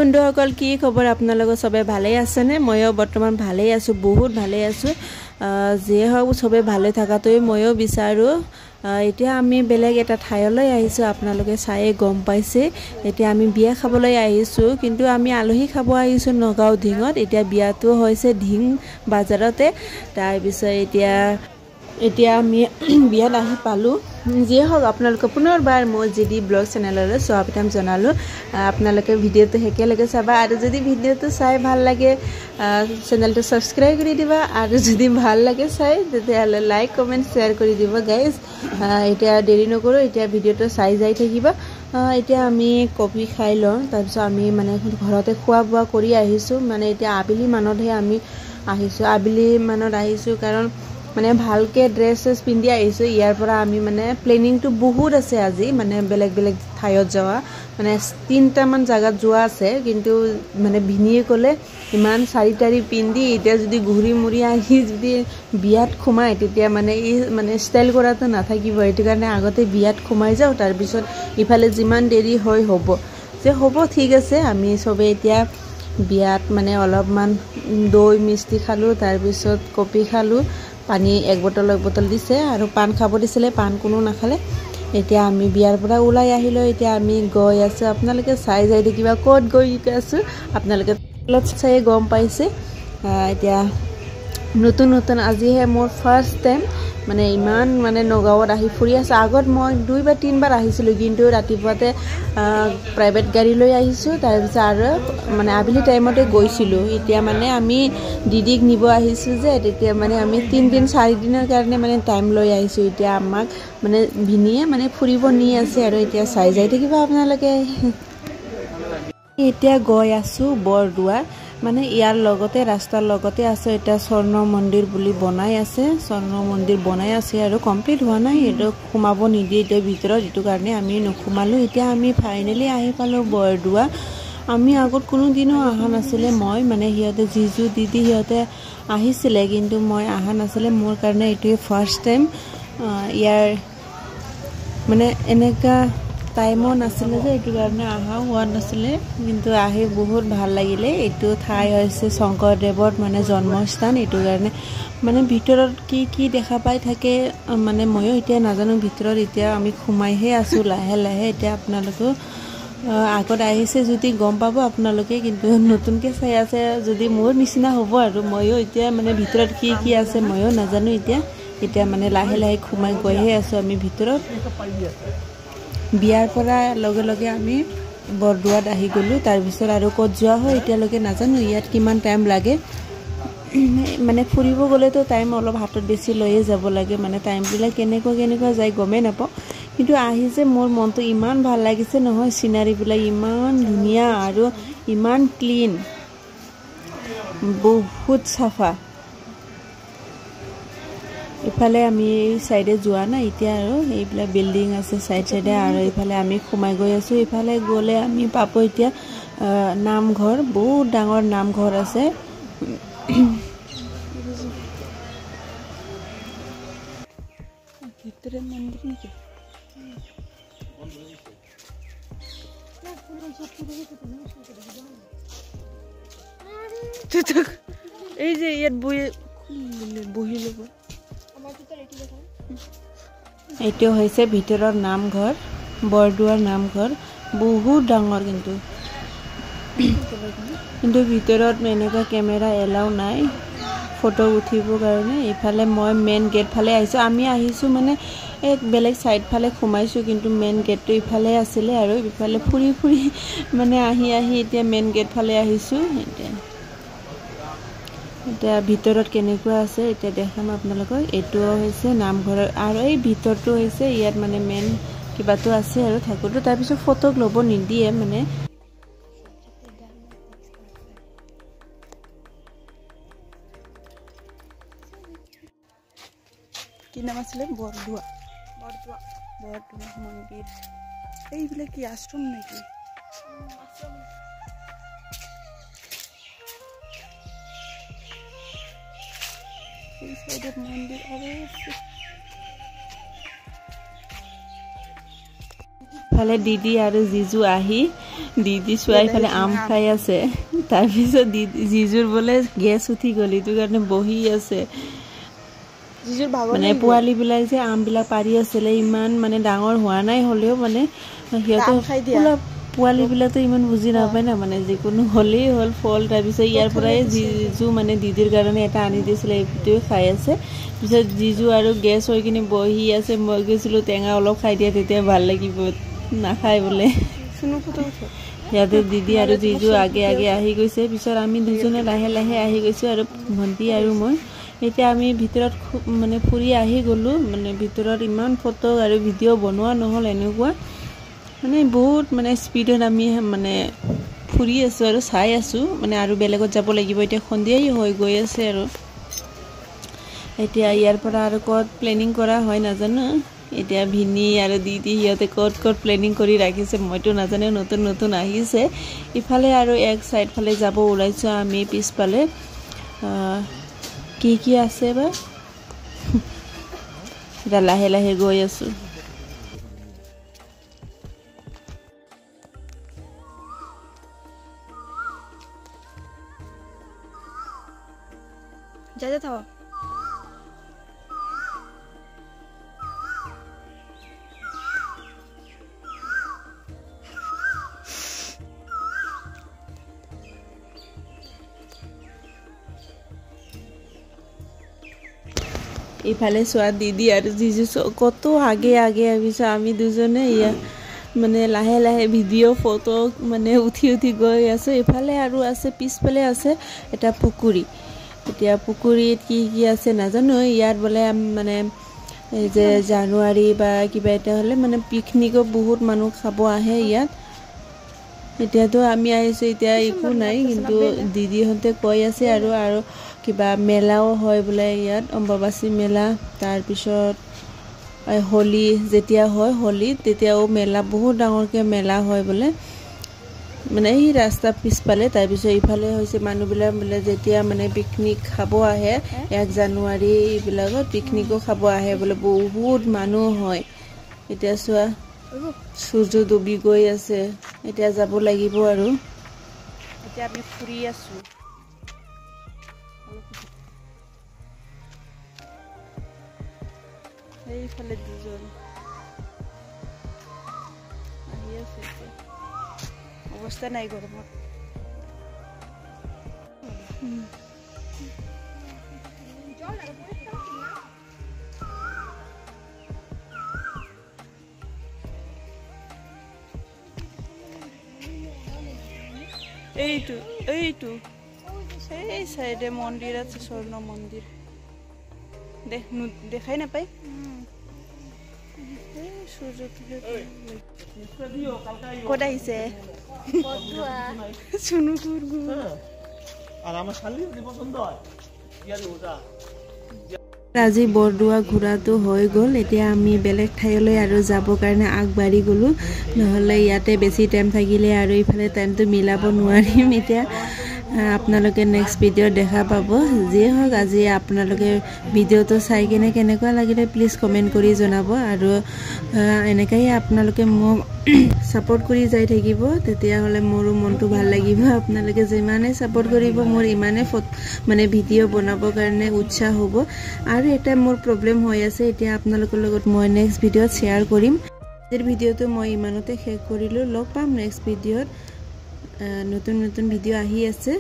বন্ধুসকল কি খবৰ আপোনালোকৰ সবে ভালে আছে নে ময়ো বৰ্তমান ভালে আছো বহুত ভালে আছো যে হওক সবে ভালে থাকাটোই ময়ো বিচাৰো এতিয়া আমি বেলেগ এটা ঠাইলৈ আহিছো আপোনালোকে চাই গম পাইছে এতিয়া আমি বিয়া খাবলৈ আহিছো কিন্তু আমি আলহী খাব আহিছো নগাঁও ঢিঙত এতিয়া বিয়াটো হৈছে ঢিং বাজাৰতে তাৰ পিছত এতিয়া আমি বিয়াত আহি পালো যে হওক আপোনালোকে পুনৰবাৰ মোৰ জিডি ব্লগ চেনেললৈ স্বাগতম জনালো আপোনালোকে ভিডিঅটো হেকেলৈকে চাবা আৰু যদি ভিডিঅটো চাই ভাল লাগে চেনেলটো সাবস্ক্ৰাইব কৰি দিবা আৰু যদি ভাল লাগে চাই তেতিয়াহ'লে লাইক কমেন্ট শেয়াৰ কৰি দিবা গাইজ এতিয়া দেৰি নকৰো এতিয়া ভিডিঅটো চাই যাই থাকিবা এতিয়া আমি কফি খাই লওঁ তাৰ পিছত আমি মানে ঘৰতে খোৱা বোৱা কৰি আহিছো মানে এতিয়া আবেলি মানতহে আমি আহিছো কাৰণ মানে ভালকে ড্ৰেছ পিন্ধি আহিছো ইয়াৰ পৰা আমি মানে প্লেনিংটো বহুত আছে আজি মানে বেলেগ বেলেগ ঠাইত যাওয়া মানে 3টা মান জায়গাত যোৱা আছে কিন্তু মানে ভিনিয়ে কলে ইমান সাৰিটাৰি পিন্ধি এতিয়া যদি ঘুৰি মুৰি আহি যদি বিয়াত খুমাই তেতিয়া মানে ষ্টাইল কৰাটো নাথাকিব এটো কাৰণে আগতে বিয়াত খুমাই যাও তাৰ পিছত ইফালে যিমান দেৰি হয় হ'ব ঠিক আছে আমি সবে এতিয়া বিয়াত মানে অলপমান দৈ মিষ্টি খালো তাৰ পিছত কফি খালো পানী এক বটল দিছে আৰু পান খাব দিছিলে পান কোনো নাখালে এতিয়া আমি বিয়াৰ পৰা ওলাই আহিলো এতিয়া আমি গৈ আছো আপোনালোকে চাই যাই দেখিবা ক'ত গৈ আছো আপোনালোকে চাই গম পাইছে এতিয়া নতুন আজিহে মোৰ ফাৰ্স্ট টাইম মানে ইমান মানে নগাঁৱত আহি ফুৰি আছে আগত মই 2 বা 3 বাৰ আহিছিলো কিন্তু ৰাতিপুৱাতে প্ৰাইভেট গাড়ী লৈ আহিছো তাৰ পিছত আৰু মানে আবেলি টাইমতে গৈছিলো এতিয়া মানে আমি দিদিক নিব আহিছো যে তেতিয়া মানে আমি 3 দিন 4 দিনৰ কাৰণে মানে টাইম লৈ আহিছো এতিয়া আমাক মানে ভিনিয়ে মানে ফুৰিব নি আছে আৰু এতিয়া চাই যাই থাকিবা আপোনালোকে এতিয়া গৈ আছো বৰদুৱাৰ মানে ইয়াৰ লগতে ৰাস্তাৰ লগতে আছে এটা স্বৰ্ণ মন্দিৰ বুলি বনাই আছে আৰু কমপ্লিট হোৱা নাই এটো খুমাব নিদিয়ে এটো ভিতৰত এটো কাৰণে আমি নখুমালো এতিয়া আমি ফাইনালি আহি পালো বৰদুৱা আমি আগত কোনো দিনো আহা নাছিলে মই মানে হিয়তে জিজু দিদি হিয়তে আহিছিলে কিন্তু মই আহা নাছিলে মোৰ কাৰণে এটোই ফাৰ্স্ট টাইম ইয়াৰ মানে এনেকা টাইমো নাছিলে যে এটো কাৰণে আহা হোৱা নাছিলে কিন্তু আহি বহুত ভাল লাগিলে এটো ঠাই হৈছে শংকৰদেৱৰ মানে জন্মস্থান এটো কাৰণে মানে ভিতৰত কি দেখা পাই থাকে মানে ময়ো এতিয়া নাজানো ভিতৰত এতিয়া আমি খুমাইহে আছো লাহে এতিয়া আপোনালোকে আগত আহিছে যদি গম পাব আপোনালোকে কিন্তু নতুনকে চাই আছে যদি মোৰ নিচিনা হ'ব আৰু ময়ো এতিয়া মানে ভিতৰত কি আছে ময়ো নাজানো এতিয়া মানে লাহে খুমাই গৈহে আছো আমি ভিতৰত বিয়াৰ পৰা লগে আমি বৰদুৱাত আহি গলো তাৰ পিছত আৰু ক'ত যোৱা হয় এতিয়ালৈকে নাজানো ইয়াত কিমান টাইম লাগে মানে ফুৰিব গলে তো টাইম অলপ হাতত বেছি লৈয়ে যাব লাগে মানে টাইম বিলাক কেনেকুৱা যায় গমে নাপাও কিন্তু আহি যে মোৰ মনটো ইমান ভাল লাগিছে নহয় সিনাৰি বিলাক ইমান ধুনিয়া আৰু ইমান ক্লিন বহুত সাফা ইফালে আমি সাইডে যোৱা না এতিয়া আৰু এইবিলাক বিল্ডিং আছে সাইডে আৰু ইফালে আমি খুমাই গৈ আছো ইফালে গলে আমি পাপো এতিয়া নামঘৰ বহুত ডাঙৰ নামঘৰ আছে ভিতৰে মন্দিৰ নাকি এই যে ইয়াত বহি লব এইটো হৈছে ভিতৰৰ নামঘৰ বৰদুৱাৰ নামঘৰ বহুত ডাঙৰ কিন্তু ভিতৰত এনেকুৱা কেমেৰা এলাও নাই ফটো উঠিবৰ কাৰণে ইফালে মই মেইন গেট ফালে আহিছো আমি আহিছো মানে এক বেলেগ সাইড ফালে খুমাইছো কিন্তু মেইন গেটটো ইফালে আছিল আৰু ইফালে ফুৰি মানে আহি এতিয়া মেইন গেট ফালে আহিছো এটা ভিতৰত কেনেকুৱা আছে এতিয়া দেখাম আপোনালোকক এটো হৈছে নামঘৰৰ আৰু এই ভিতৰটো হৈছে ইয়াত মানে মেইন কিবাটো আছে আৰু ঠাকুৰটো তাৰ পিছত ফটো ল'ব নিদিয়ে মানে কি নাম আছিল বৰদুৱা মন্দিৰ এইবিলাক কি আশ্ৰম নেকি এই সাইডত মন্দিৰ আৰু ফালে দিদি আৰু জিজু আহি দিদি চোৱাই ফালে আম খাই আছে তাৰপিছত জিজুৰ বোলে গেছ উঠি গ'ল এইটো কাৰণে বহি আছে মানে পোৱালিবিলাক যে আমবিলাক পাৰি আছিলে ইমান মানে ডাঙৰ হোৱা নাই হ'লেও মানে সিহঁতে পোৱালিবিলাকতো ইমান বুজি নাপায় না মানে যিকোনো হ'লেই হ'ল ফল তাৰপিছত ইয়াৰ পৰাই জিজু মানে দিদিৰ কাৰণে এটা আনি দিছিলে এইটোৱে খাই আছে পিছত জিজু আৰু গেছ হৈ কিনে বহি আছে মই গৈছিলোঁ টেঙা অলপ খাই দিয়া তেতিয়া ভাল লাগিব নাখায় বোলে ইয়াতে দিদি আৰু জিজু আগে আগে আহি গৈছে পিছত আমি দুজনে লাহে লাহে আহি গৈছোঁ আৰু ভণ্টি আৰু মই এতিয়া আমি ভিতৰত মানে ফুৰি আহি গ'লোঁ মানে ভিতৰত ইমান ফটো আৰু ভিডিঅ' বনোৱা নহ'ল এনেকুৱা মানে বহুত মানে স্পীডত আমি মানে ফুৰি আছোঁ আৰু চাই আছোঁ মানে আৰু বেলেগত যাব লাগিব এতিয়া সন্ধিয়াই হৈ গৈ আছে আৰু এতিয়া ইয়াৰ পৰা আৰু ক'ত প্লেনিং কৰা হয় নাজানো এতিয়া ভিনি আৰু দিদি সিহঁতে ক'ত প্লেনিং কৰি ৰাখিছে মইতো নাজানো নতুন নতুন আহিছে ইফালে আৰু এক চাইড ফালে যাব ওলাইছোঁ আমি পিছফালে কি আছে বা এতিয়া লাহে লাহে গৈ আছোঁ যাতে থাও ইফালে চোৱা দিদি আৰু জিজু কত আগে আগে আহিছে আমি দুজনে মানে লাহে লাহে ভিডিঅ' ফটো মানে উঠি গৈ আছে ইফালে আৰু আছে পিছফালে আছে এটা পুখুৰী এতিয়া পুখুৰীত কি আছে নাজানো ইয়াত বোলে মানে এই যে জানুৱাৰী বা কিবা এটা হ'লে মানে পিকনিকত বহুত মানুহ খাব আহে ইয়াত এতিয়াতো আমি আহিছোঁ এতিয়া একো নাই কিন্তু দিদিহঁতে কৈ আছে আৰু কিবা মেলাও হয় বোলে ইয়াত অম্বুবাচী মেলা তাৰপিছত হোলী যেতিয়া হয় হোলীত তেতিয়াও মেলা বহুত ডাঙৰকৈ মেলা হয় বোলে মানে এই ৰাস্তা পিছফালে তাৰপিছত ইফালে হৈছে মানুহবিলাক বোলে যেতিয়া মানে পিকনিক খাব আহে 1 জানুৱাৰী এইবিলাকত পিকনিকো খাব আহে বোলে বহুত মানুহ হয় এতিয়া চোৱা সূৰ্য ডুবি গৈ আছে এতিয়া যাব লাগিব আৰু এতিয়া আমি ফুৰি আছোঁ এইফালে দুজন আহি আছে অৱস্থা নাই গৰমত এইটো এই সাইডে মন্দিৰ আছে স্বৰ্ণ মন্দিৰ দেখাই নাপায় ক'ত আহিছে আজি বৰদোৱা ঘূৰাটো হৈ গ'ল এতিয়া আমি বেলেগ ঠাইলৈ আৰু যাবৰ কাৰণে আগবাঢ়ি গ'লোঁ নহ'লে ইয়াতে বেছি টাইম থাকিলে আৰু ইফালে টাইমটো মিলাব নোৱাৰিম এতিয়া আপোনালোকে নেক্সট ভিডিঅ' দেখা পাব যিয়ে হওক আজি আপোনালোকে ভিডিঅ'টো চাই কিনে কেনেকুৱা লাগিলে প্লিজ কমেণ্ট কৰি জনাব আৰু এনেকৈ আপোনালোকে মোক ছাপোৰ্ট কৰি যাই থাকিব তেতিয়াহ'লে মোৰো মনটো ভাল লাগিব আপোনালোকে যিমানে ছাপোৰ্ট কৰিব মোৰ ইমানে মানে ভিডিঅ' বনাবৰ কাৰণে উৎসাহ হ'ব আৰু এটা মোৰ প্ৰব্লেম হৈ আছে এতিয়া আপোনালোকৰ লগত মই নেক্সট ভিডিঅ'ত শ্বেয়াৰ কৰিম আজিৰ ভিডিঅ'টো মই ইমানতে শেষ কৰিলোঁ লগ পাম নেক্সট ভিডিঅ'ত নতুন ভিডিঅ' আহি আছে